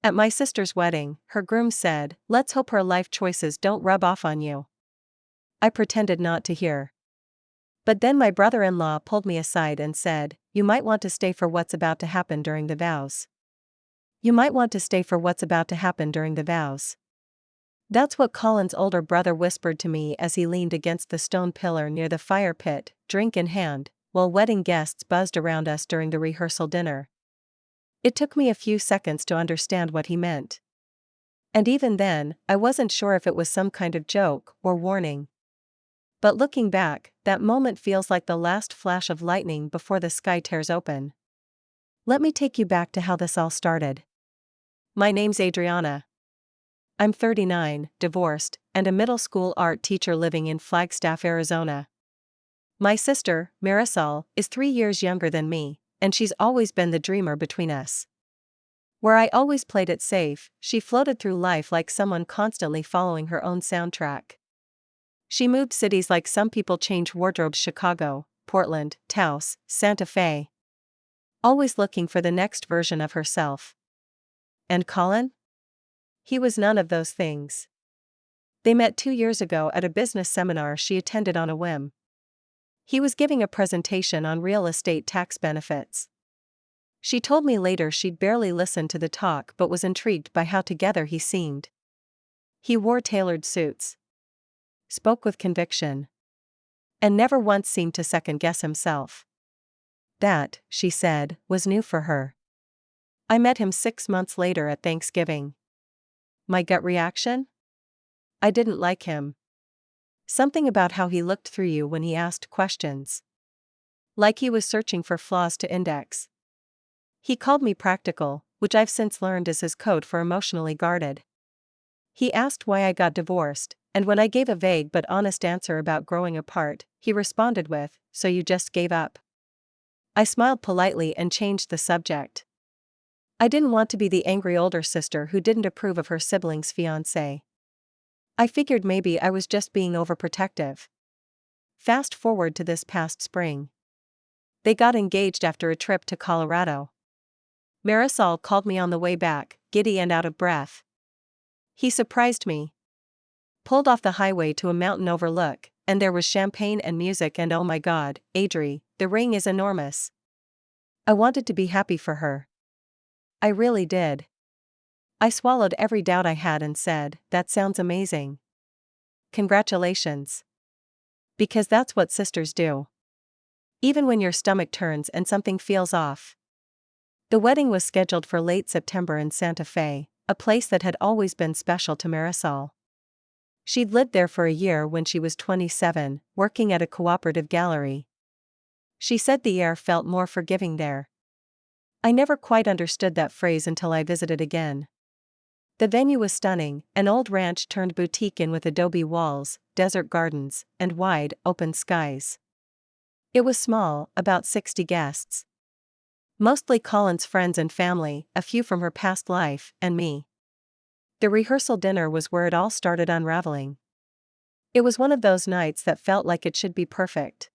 At my sister's wedding, her groom said, "Let's hope her life choices don't rub off on you." I pretended not to hear. But then my brother-in-law pulled me aside and said, "You might want to stay for what's about to happen during the vows. You might want to stay for what's about to happen during the vows." That's what Colin's older brother whispered to me as he leaned against the stone pillar near the fire pit, drink in hand, while wedding guests buzzed around us during the rehearsal dinner. It took me a few seconds to understand what he meant. And even then, I wasn't sure if it was some kind of joke or warning. But looking back, that moment feels like the last flash of lightning before the sky tears open. Let me take you back to how this all started. My name's Adriana. I'm 39, divorced, and a middle school art teacher living in Flagstaff, Arizona. My sister, Marisol, is 3 years younger than me, and she's always been the dreamer between us. Where I always played it safe, she floated through life like someone constantly following her own soundtrack. She moved cities like some people change wardrobes: Chicago, Portland, Taos, Santa Fe. Always looking for the next version of herself. And Colin? He was none of those things. They met 2 years ago at a business seminar she attended on a whim. He was giving a presentation on real estate tax benefits. She told me later she'd barely listened to the talk but was intrigued by how together he seemed. He wore tailored suits, spoke with conviction, and never once seemed to second-guess himself. That, she said, was new for her. I met him 6 months later at Thanksgiving. My gut reaction? I didn't like him. Something about how he looked through you when he asked questions. Like he was searching for flaws to index. He called me practical, which I've since learned is his code for emotionally guarded. He asked why I got divorced, and when I gave a vague but honest answer about growing apart, he responded with, "So you just gave up?" I smiled politely and changed the subject. I didn't want to be the angry older sister who didn't approve of her sibling's fiancé. I figured maybe I was just being overprotective. Fast forward to this past spring. They got engaged after a trip to Colorado. Marisol called me on the way back, giddy and out of breath. He surprised me. Pulled off the highway to a mountain overlook, and there was champagne and music, and oh my God, Adri, the ring is enormous. I wanted to be happy for her. I really did. I swallowed every doubt I had and said, "That sounds amazing. Congratulations." Because that's what sisters do. Even when your stomach turns and something feels off. The wedding was scheduled for late September in Santa Fe, a place that had always been special to Marisol. She'd lived there for a year when she was 27, working at a cooperative gallery. She said the air felt more forgiving there. I never quite understood that phrase until I visited again. The venue was stunning, an old ranch turned boutique in with adobe walls, desert gardens, and wide, open skies. It was small, about 60 guests. Mostly Colin's friends and family, a few from her past life, and me. The rehearsal dinner was where it all started unraveling. It was one of those nights that felt like it should be perfect.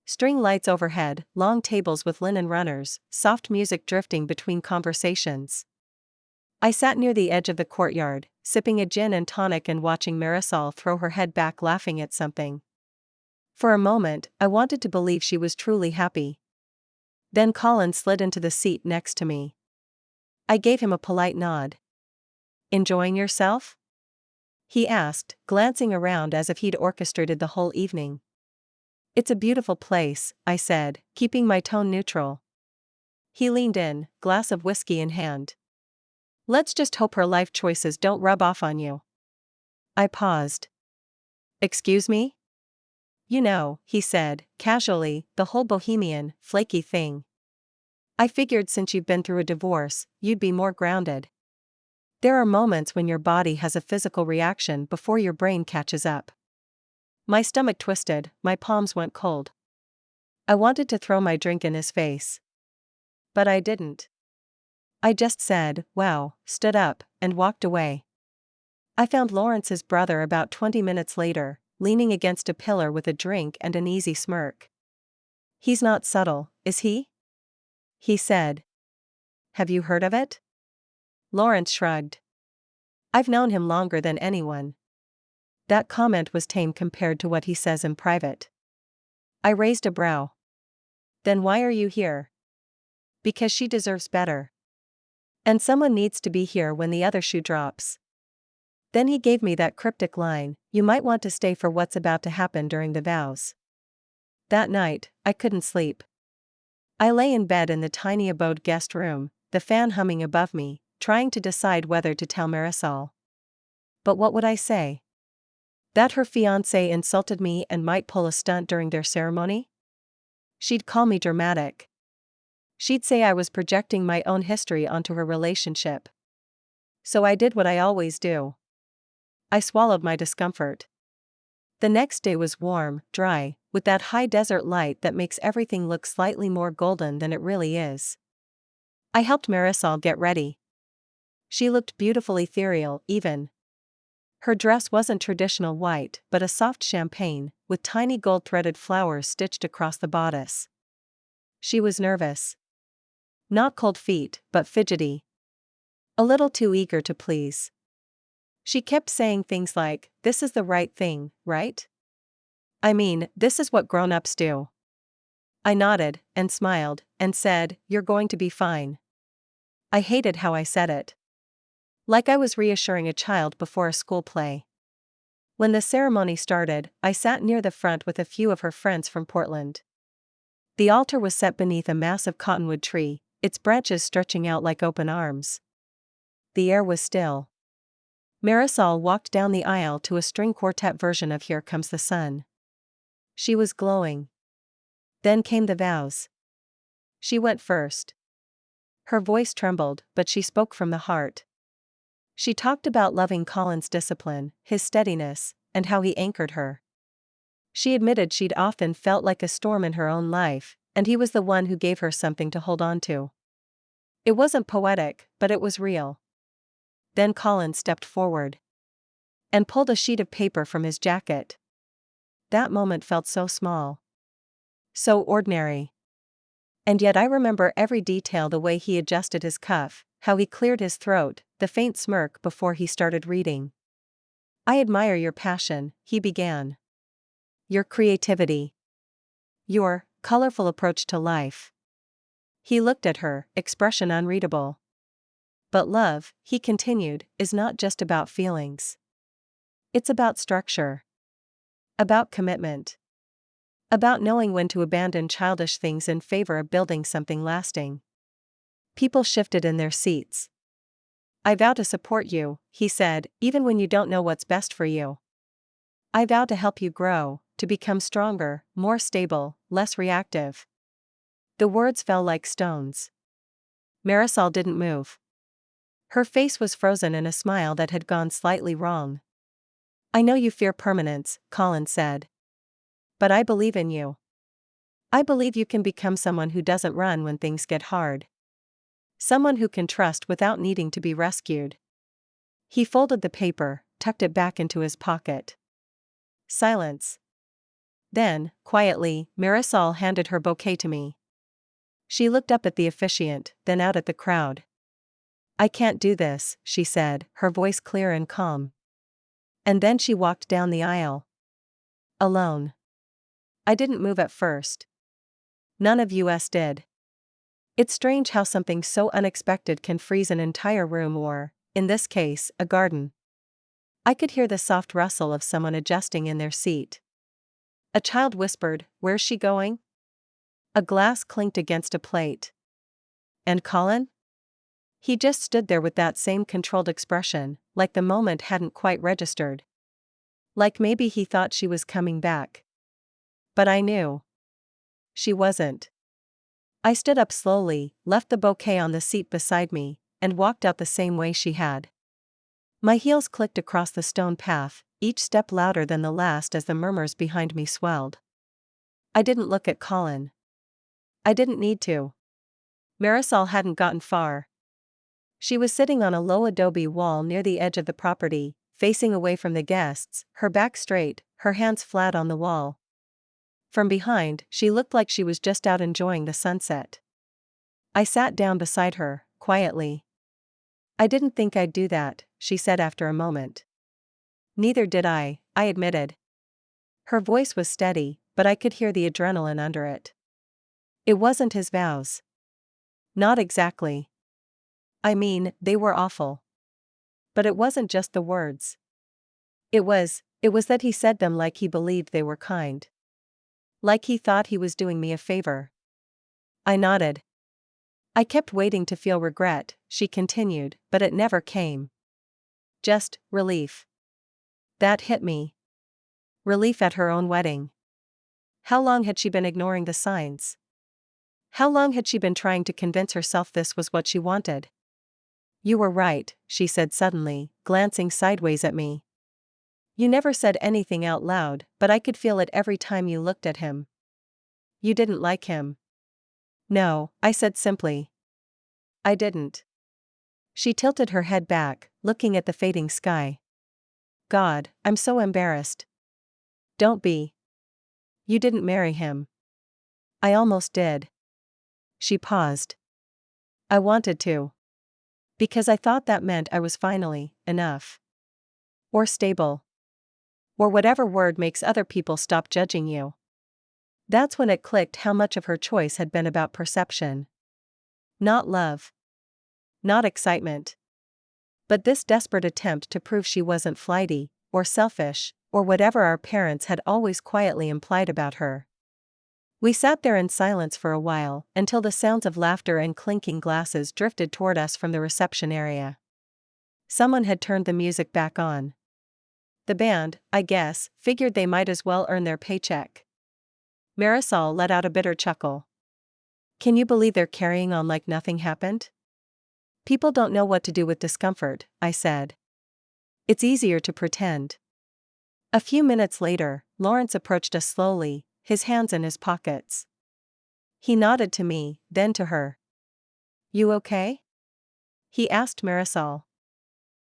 String lights overhead, long tables with linen runners, soft music drifting between conversations. I sat near the edge of the courtyard, sipping a gin and tonic and watching Marisol throw her head back laughing at something. For a moment, I wanted to believe she was truly happy. Then Colin slid into the seat next to me. I gave him a polite nod. "Enjoying yourself?" he asked, glancing around as if he'd orchestrated the whole evening. "It's a beautiful place," I said, keeping my tone neutral. He leaned in, glass of whiskey in hand. "Let's just hope her life choices don't rub off on you." I paused. "Excuse me?" "You know," he said, casually, "the whole bohemian, flaky thing. I figured since you've been through a divorce, you'd be more grounded. There are moments when your body has a physical reaction before your brain catches up." My stomach twisted, my palms went cold. I wanted to throw my drink in his face. But I didn't. I just said, "Wow," stood up, and walked away. I found Lawrence's brother about 20 minutes later, leaning against a pillar with a drink and an easy smirk. "He's not subtle, is he?" he said. "Have you heard of it?" Lawrence shrugged. I've known him longer than anyone. That comment was tame compared to what he says in private. I raised a brow. Then why are you here? Because she deserves better. And someone needs to be here when the other shoe drops. Then he gave me that cryptic line, you might want to stay for what's about to happen during the vows. That night, I couldn't sleep. I lay in bed in the tiny abode guest room, the fan humming above me, trying to decide whether to tell Marisol. But what would I say? That her fiancé insulted me and might pull a stunt during their ceremony? She'd call me dramatic. She'd say I was projecting my own history onto her relationship. So I did what I always do. I swallowed my discomfort. The next day was warm, dry, with that high desert light that makes everything look slightly more golden than it really is. I helped Marisol get ready. She looked beautifully ethereal, even. Her dress wasn't traditional white but a soft champagne, with tiny gold-threaded flowers stitched across the bodice. She was nervous. Not cold feet, but fidgety. A little too eager to please. She kept saying things like, "This is the right thing, right? I mean, this is what grown-ups do." I nodded, and smiled, and said, "You're going to be fine." I hated how I said it. Like I was reassuring a child before a school play. When the ceremony started, I sat near the front with a few of her friends from Portland. The altar was set beneath a massive cottonwood tree, its branches stretching out like open arms. The air was still. Marisol walked down the aisle to a string quartet version of Here Comes the Sun. She was glowing. Then came the vows. She went first. Her voice trembled, but she spoke from the heart. She talked about loving Colin's discipline, his steadiness, and how he anchored her. She admitted she'd often felt like a storm in her own life, and he was the one who gave her something to hold on to. It wasn't poetic, but it was real. Then Colin stepped forward and pulled a sheet of paper from his jacket. That moment felt so small. So ordinary. And yet I remember every detail: the way he adjusted his cuff, how he cleared his throat, the faint smirk before he started reading. "I admire your passion," he began. "Your creativity. Your colorful approach to life." He looked at her, expression unreadable. "But love," he continued, "is not just about feelings. It's about structure. About commitment. About knowing when to abandon childish things in favor of building something lasting." People shifted in their seats. "I vow to support you," he said, "even when you don't know what's best for you. I vow to help you grow, to become stronger, more stable, less reactive." The words fell like stones. Marisol didn't move. Her face was frozen in a smile that had gone slightly wrong. "I know you fear permanence," Colin said. "But I believe in you. I believe you can become someone who doesn't run when things get hard. Someone who can trust without needing to be rescued." He folded the paper, tucked it back into his pocket. Silence. Then, quietly, Marisol handed her bouquet to me. She looked up at the officiant, then out at the crowd. "I can't do this," she said, her voice clear and calm. And then she walked down the aisle. Alone. I didn't move at first. None of us did. It's strange how something so unexpected can freeze an entire room or, in this case, a garden. I could hear the soft rustle of someone adjusting in their seat. A child whispered, "Where's she going?" A glass clinked against a plate. And Colin? He just stood there with that same controlled expression, like the moment hadn't quite registered. Like maybe he thought she was coming back. But I knew. She wasn't. I stood up slowly, left the bouquet on the seat beside me, and walked out the same way she had. My heels clicked across the stone path, each step louder than the last as the murmurs behind me swelled. I didn't look at Colin. I didn't need to. Marisol hadn't gotten far. She was sitting on a low adobe wall near the edge of the property, facing away from the guests, her back straight, her hands flat on the wall. From behind, she looked like she was just out enjoying the sunset. I sat down beside her, quietly. I didn't think I'd do that, she said after a moment. Neither did I admitted. Her voice was steady, but I could hear the adrenaline under it. It wasn't his vows. Not exactly. I mean, they were awful. But it wasn't just the words. It was that he said them like he believed they were kind. Like he thought he was doing me a favor. I nodded. I kept waiting to feel regret, she continued, but it never came. Just relief. That hit me. Relief at her own wedding. How long had she been ignoring the signs? How long had she been trying to convince herself this was what she wanted? You were right, she said suddenly, glancing sideways at me. You never said anything out loud, but I could feel it every time you looked at him. You didn't like him. No, I said simply. I didn't. She tilted her head back, looking at the fading sky. God, I'm so embarrassed. Don't be. You didn't marry him. I almost did. She paused. I wanted to. Because I thought that meant I was finally enough. Or stable. Or whatever word makes other people stop judging you. That's when it clicked how much of her choice had been about perception. Not love. Not excitement. But this desperate attempt to prove she wasn't flighty, or selfish, or whatever our parents had always quietly implied about her. We sat there in silence for a while, until the sounds of laughter and clinking glasses drifted toward us from the reception area. Someone had turned the music back on. The band, I guess, figured they might as well earn their paycheck. Marisol let out a bitter chuckle. Can you believe they're carrying on like nothing happened? People don't know what to do with discomfort, I said. It's easier to pretend. A few minutes later, Lawrence approached us slowly, his hands in his pockets. He nodded to me, then to her. You okay? He asked Marisol.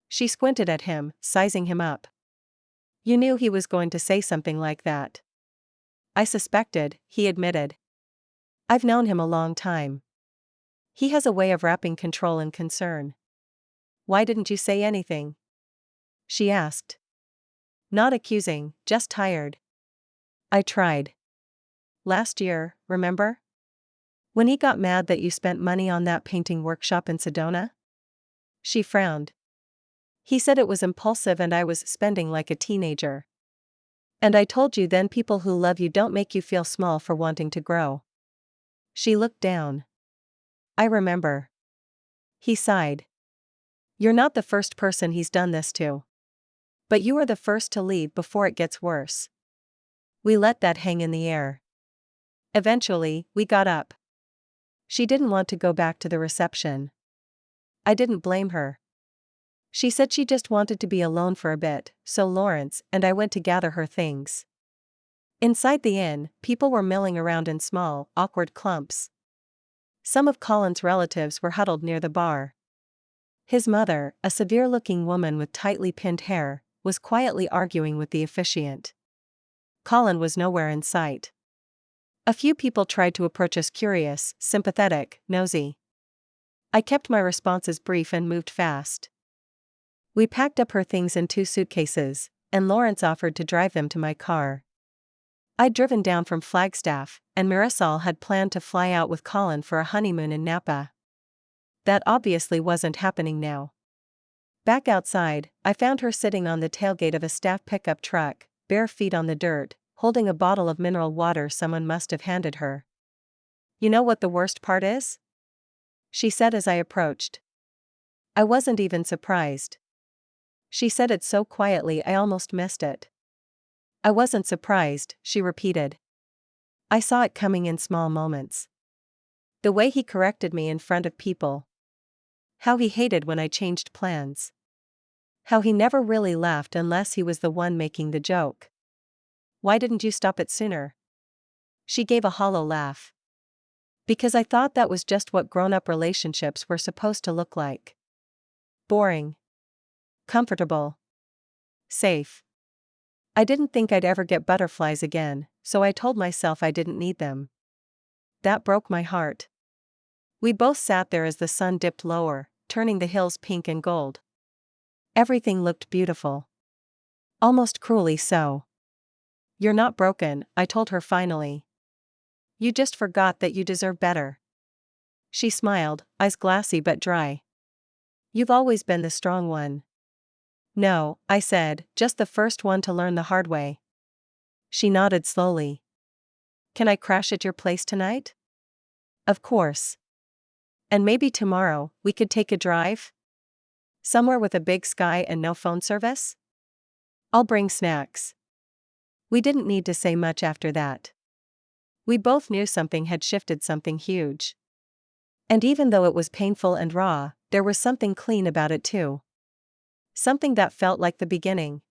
She squinted at him, sizing him up. You knew he was going to say something like that. I suspected, he admitted. I've known him a long time. He has a way of wrapping control in concern. Why didn't you say anything? She asked. Not accusing, just tired. I tried. Last year, remember? When he got mad that you spent money on that painting workshop in Sedona? She frowned. He said it was impulsive and I was spending like a teenager. And I told you then people who love you don't make you feel small for wanting to grow. She looked down. I remember. He sighed. You're not the first person he's done this to. But you are the first to leave before it gets worse. We let that hang in the air. Eventually, we got up. She didn't want to go back to the reception. I didn't blame her. She said she just wanted to be alone for a bit, so Lawrence and I went to gather her things. Inside the inn, people were milling around in small, awkward clumps. Some of Colin's relatives were huddled near the bar. His mother, a severe-looking woman with tightly pinned hair, was quietly arguing with the officiant. Colin was nowhere in sight. A few people tried to approach us curious, sympathetic, nosy. I kept my responses brief and moved fast. We packed up her things in 2 suitcases, and Lawrence offered to drive them to my car. I'd driven down from Flagstaff, and Marisol had planned to fly out with Colin for a honeymoon in Napa. That obviously wasn't happening now. Back outside, I found her sitting on the tailgate of a staff pickup truck, bare feet on the dirt, holding a bottle of mineral water someone must have handed her. You know what the worst part is? She said as I approached. I wasn't even surprised. She said it so quietly I almost missed it. I wasn't surprised, she repeated. I saw it coming in small moments. The way he corrected me in front of people. How he hated when I changed plans. How he never really laughed unless he was the one making the joke. Why didn't you stop it sooner? She gave a hollow laugh. Because I thought that was just what grown-up relationships were supposed to look like. Boring. Comfortable. Safe. I didn't think I'd ever get butterflies again, so I told myself I didn't need them. That broke my heart. We both sat there as the sun dipped lower, turning the hills pink and gold. Everything looked beautiful. Almost cruelly so. "You're not broken," I told her finally. "You just forgot that you deserve better." She smiled, eyes glassy but dry. "You've always been the strong one." "No," I said, "just the first one to learn the hard way." She nodded slowly. "Can I crash at your place tonight?" "Of course. And maybe tomorrow, we could take a drive? Somewhere with a big sky and no phone service?" "I'll bring snacks." We didn't need to say much after that. We both knew something had shifted, something huge. And even though it was painful and raw, there was something clean about it too. Something that felt like the beginning.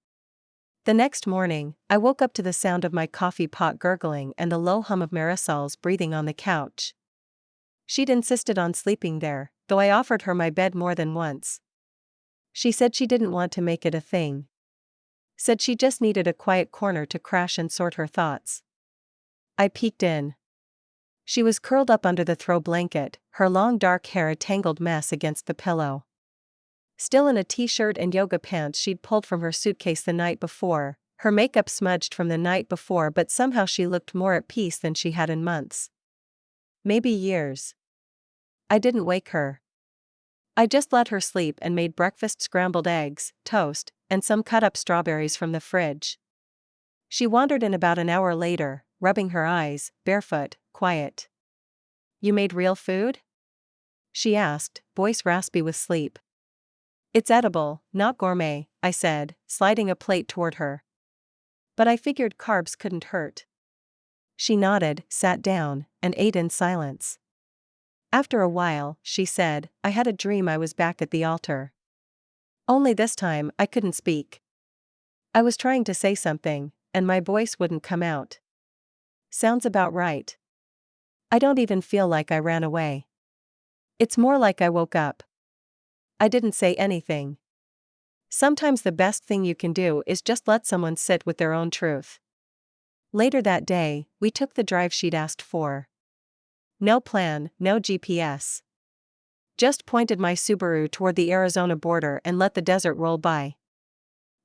The next morning, I woke up to the sound of my coffee pot gurgling and the low hum of Marisol's breathing on the couch. She'd insisted on sleeping there, though I offered her my bed more than once. She said she didn't want to make it a thing. Said she just needed a quiet corner to crash and sort her thoughts. I peeked in. She was curled up under the throw blanket, her long dark hair a tangled mess against the pillow. Still in a t-shirt and yoga pants she'd pulled from her suitcase the night before, her makeup smudged from the night before, but somehow she looked more at peace than she had in months. Maybe years. I didn't wake her. I just let her sleep and made breakfast: scrambled eggs, toast, and some cut-up strawberries from the fridge. She wandered in about an hour later, rubbing her eyes, barefoot, quiet. "You made real food?" she asked, voice raspy with sleep. "It's edible, not gourmet," I said, sliding a plate toward her. "But I figured carbs couldn't hurt." She nodded, sat down, and ate in silence. After a while, she said, "I had a dream I was back at the altar. Only this time, I couldn't speak. I was trying to say something, and my voice wouldn't come out." Sounds about right. I don't even feel like I ran away. It's more like I woke up. I didn't say anything. Sometimes the best thing you can do is just let someone sit with their own truth. Later that day, we took the drive she'd asked for. No plan, no GPS. Just pointed my Subaru toward the Arizona border and let the desert roll by.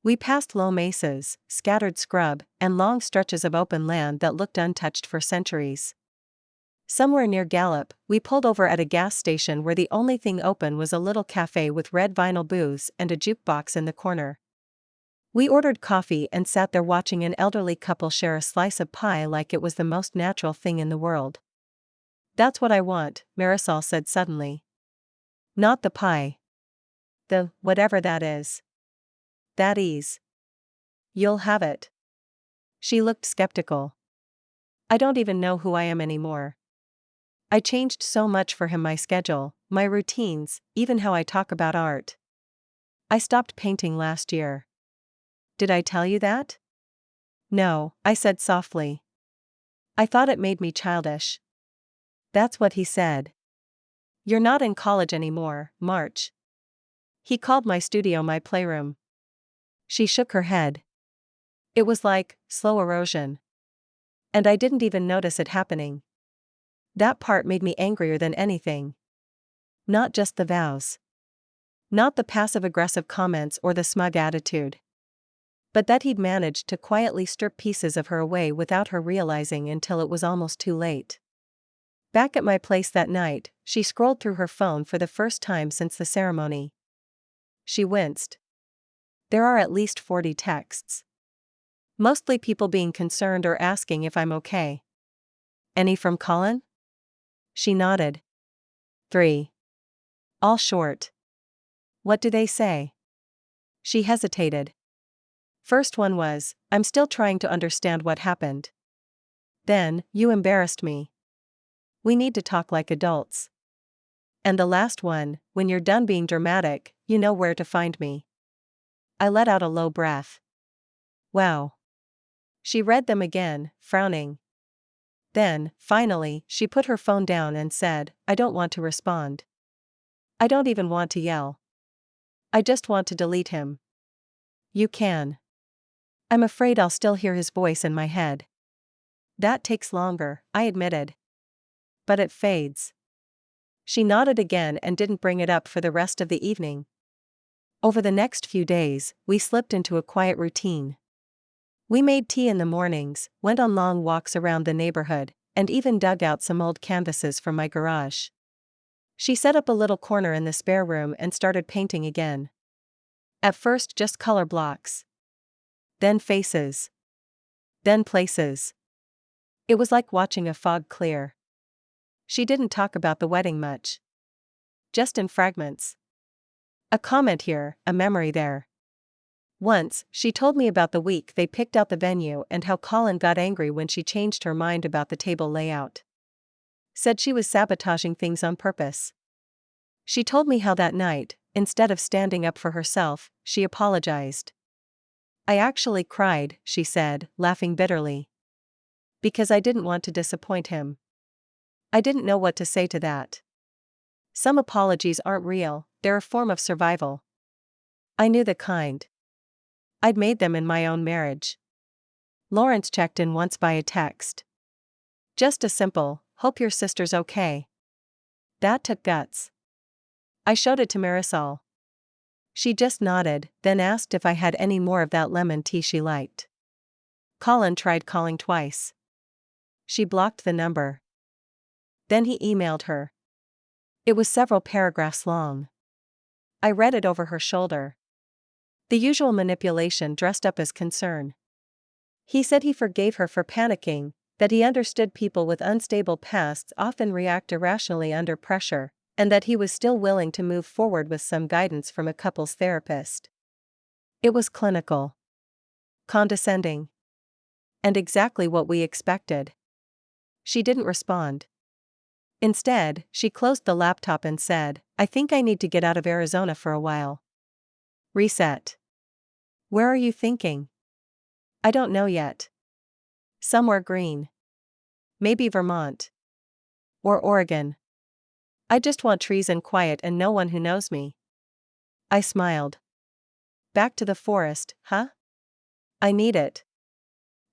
We passed low mesas, scattered scrub, and long stretches of open land that looked untouched for centuries. Somewhere near Gallup, we pulled over at a gas station where the only thing open was a little cafe with red vinyl booths and a jukebox in the corner. We ordered coffee and sat there watching an elderly couple share a slice of pie like it was the most natural thing in the world. "That's what I want," Marisol said suddenly. "Not the pie. The, whatever that is. That ease. You'll have it." She looked skeptical. "I don't even know who I am anymore. I changed so much for him: my schedule, my routines, even how I talk about art. I stopped painting last year. Did I tell you that?" "No," I said softly. "I thought it made me childish." That's what he said. "You're not in college anymore, March." He called my studio my playroom. She shook her head. It was like slow erosion. And I didn't even notice it happening. That part made me angrier than anything. Not just the vows. Not the passive-aggressive comments or the smug attitude. But that he'd managed to quietly strip pieces of her away without her realizing until it was almost too late. Back at my place that night, she scrolled through her phone for the first time since the ceremony. She winced. There are at least 40 texts. Mostly people being concerned or asking if I'm okay. "Any from Colin?" She nodded. 3. All short. "What do they say?" She hesitated. First one was, "I'm still trying to understand what happened." Then, "You embarrassed me. We need to talk like adults." And the last one, "When you're done being dramatic, you know where to find me." I let out a low breath. Wow. She read them again, frowning. Then, finally, she put her phone down and said, "I don't want to respond. I don't even want to yell. I just want to delete him." "You can." "I'm afraid I'll still hear his voice in my head." "That takes longer," I admitted. "But it fades." She nodded again and didn't bring it up for the rest of the evening. Over the next few days, we slipped into a quiet routine. We made tea in the mornings, went on long walks around the neighborhood, and even dug out some old canvases from my garage. She set up a little corner in the spare room and started painting again. At first just color blocks. Then faces. Then places. It was like watching a fog clear. She didn't talk about the wedding much. Just in fragments. A comment here, a memory there. Once, she told me about the week they picked out the venue and how Colin got angry when she changed her mind about the table layout. Said she was sabotaging things on purpose. She told me how that night, instead of standing up for herself, she apologized. I actually cried, she said, laughing bitterly. Because I didn't want to disappoint him. I didn't know what to say to that. Some apologies aren't real, they're a form of survival. I knew the kind. I'd made them in my own marriage. Lawrence checked in once by a text. Just a simple, hope your sister's okay. That took guts. I showed it to Marisol. She just nodded, then asked if I had any more of that lemon tea she liked. Colin tried calling twice. She blocked the number. Then he emailed her. It was several paragraphs long. I read it over her shoulder. The usual manipulation dressed up as concern. He said he forgave her for panicking, that he understood people with unstable pasts often react irrationally under pressure, and that he was still willing to move forward with some guidance from a couples therapist. It was clinical. Condescending. And exactly what we expected. She didn't respond. Instead, she closed the laptop and said, I think I need to get out of Arizona for a while. Reset. Where are you thinking? I don't know yet. Somewhere green. Maybe Vermont. Or Oregon. I just want trees and quiet and no one who knows me. I smiled. Back to the forest, huh? I need it.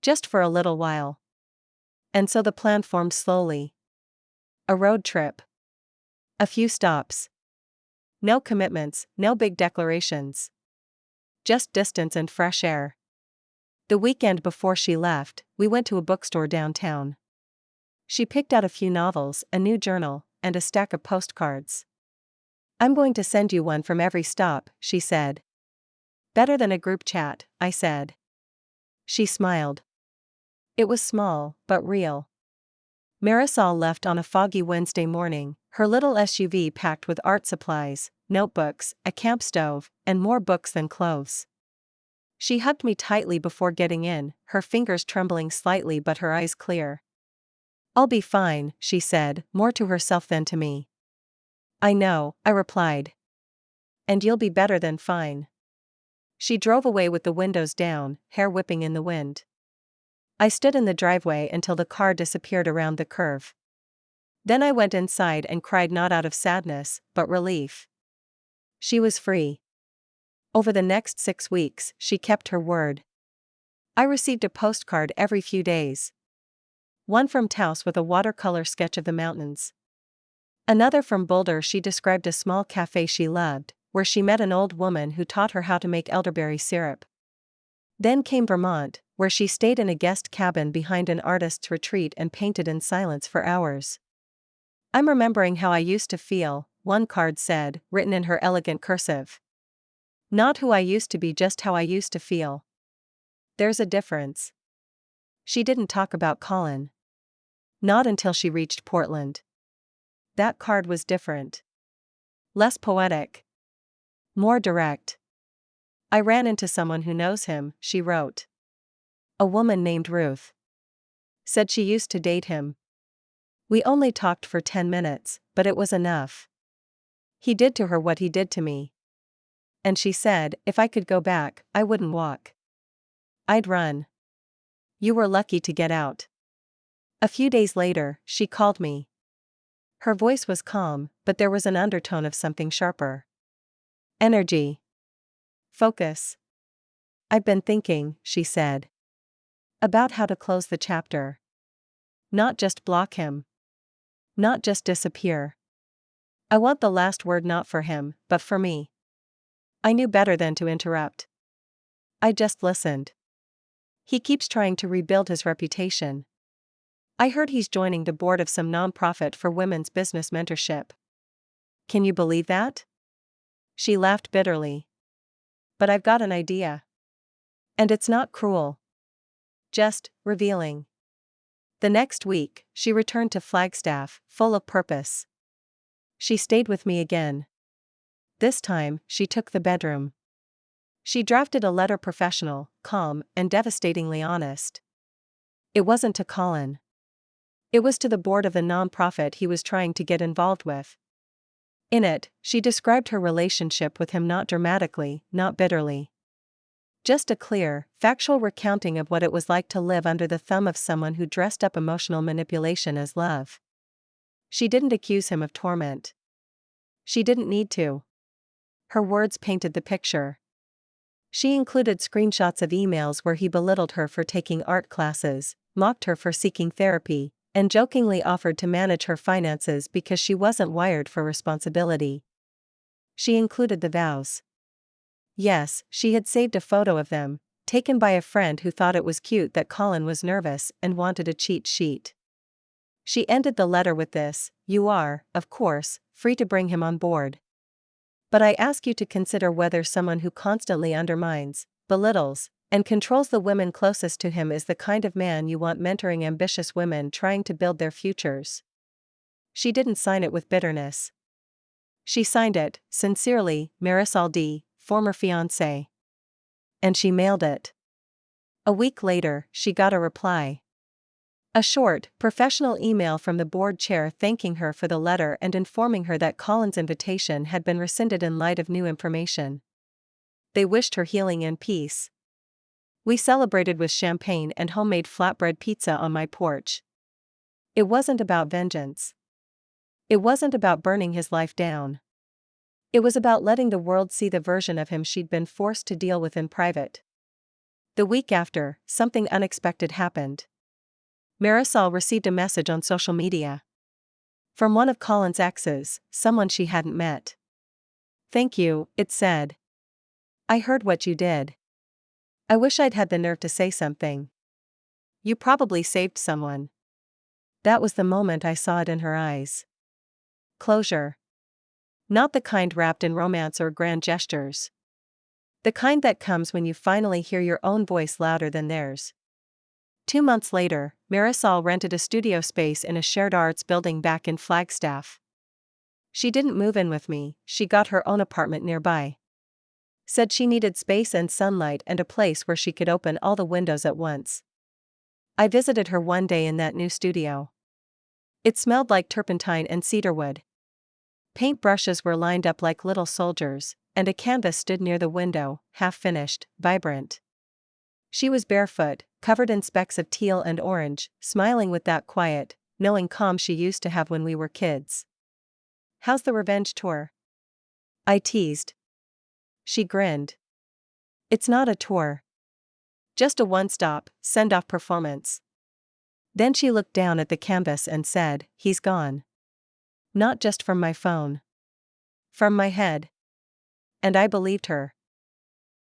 Just for a little while. And so the plan formed slowly. A road trip. A few stops. No commitments, no big declarations. Just distance and fresh air. The weekend before she left, we went to a bookstore downtown. She picked out a few novels, a new journal, and a stack of postcards. I'm going to send you one from every stop, she said. Better than a group chat, I said. She smiled. It was small, but real. Marisol left on a foggy Wednesday morning, her little SUV packed with art supplies, notebooks, a camp stove, and more books than clothes. She hugged me tightly before getting in, her fingers trembling slightly but her eyes clear. I'll be fine, she said, more to herself than to me. I know, I replied. And you'll be better than fine. She drove away with the windows down, hair whipping in the wind. I stood in the driveway until the car disappeared around the curve. Then I went inside and cried not out of sadness, but relief. She was free. Over the next 6 weeks, she kept her word. I received a postcard every few days. One from Taos with a watercolor sketch of the mountains. Another from Boulder. She described a small cafe she loved, where she met an old woman who taught her how to make elderberry syrup. Then came Vermont, where she stayed in a guest cabin behind an artist's retreat and painted in silence for hours. I'm remembering how I used to feel, one card said, written in her elegant cursive. Not who I used to be, just how I used to feel. There's a difference. She didn't talk about Colin. Not until she reached Portland. That card was different. Less poetic. More direct. I ran into someone who knows him, she wrote. A woman named Ruth. Said she used to date him. We only talked for 10 minutes, but it was enough. He did to her what he did to me. And she said, if I could go back, I wouldn't walk. I'd run. You were lucky to get out. A few days later, she called me. Her voice was calm, but there was an undertone of something sharper. Energy. Focus. I've been thinking, she said. About how to close the chapter. Not just block him. Not just disappear. I want the last word not for him, but for me. I knew better than to interrupt. I just listened. He keeps trying to rebuild his reputation. I heard he's joining the board of some nonprofit for women's business mentorship. Can you believe that? She laughed bitterly. But I've got an idea. And it's not cruel. Just revealing. The next week, she returned to Flagstaff, full of purpose. She stayed with me again. This time, she took the bedroom. She drafted a letter professional, calm, and devastatingly honest. It wasn't to Colin. It was to the board of the nonprofit he was trying to get involved with. In it, she described her relationship with him not dramatically, not bitterly. Just a clear, factual recounting of what it was like to live under the thumb of someone who dressed up emotional manipulation as love. She didn't accuse him of torment. She didn't need to. Her words painted the picture. She included screenshots of emails where he belittled her for taking art classes, mocked her for seeking therapy, and jokingly offered to manage her finances because she wasn't wired for responsibility. She included the vows. Yes, she had saved a photo of them, taken by a friend who thought it was cute that Colin was nervous and wanted a cheat sheet. She ended the letter with this: "You are, of course, free to bring him on board. But I ask you to consider whether someone who constantly undermines, belittles, and controls the women closest to him is the kind of man you want mentoring ambitious women trying to build their futures." She didn't sign it with bitterness. She signed it, sincerely, Marisol D., former fiancé. And she mailed it. A week later, she got a reply. A short, professional email from the board chair thanking her for the letter and informing her that Colin's invitation had been rescinded in light of new information. They wished her healing and peace. We celebrated with champagne and homemade flatbread pizza on my porch. It wasn't about vengeance. It wasn't about burning his life down. It was about letting the world see the version of him she'd been forced to deal with in private. The week after, something unexpected happened. Marisol received a message on social media. From one of Colin's exes, someone she hadn't met. "Thank you," it said. "I heard what you did. I wish I'd had the nerve to say something. You probably saved someone." That was the moment I saw it in her eyes. Closure. Not the kind wrapped in romance or grand gestures. The kind that comes when you finally hear your own voice louder than theirs. 2 months later, Marisol rented a studio space in a shared arts building back in Flagstaff. She didn't move in with me, she got her own apartment nearby. Said she needed space and sunlight and a place where she could open all the windows at once. I visited her one day in that new studio. It smelled like turpentine and cedarwood. Paintbrushes were lined up like little soldiers, and a canvas stood near the window, half-finished, vibrant. She was barefoot, covered in specks of teal and orange, smiling with that quiet, knowing calm she used to have when we were kids. "How's the revenge tour?" I teased. She grinned. "It's not a tour. Just a one-stop, send-off performance." Then she looked down at the canvas and said, "He's gone. Not just from my phone. From my head." And I believed her.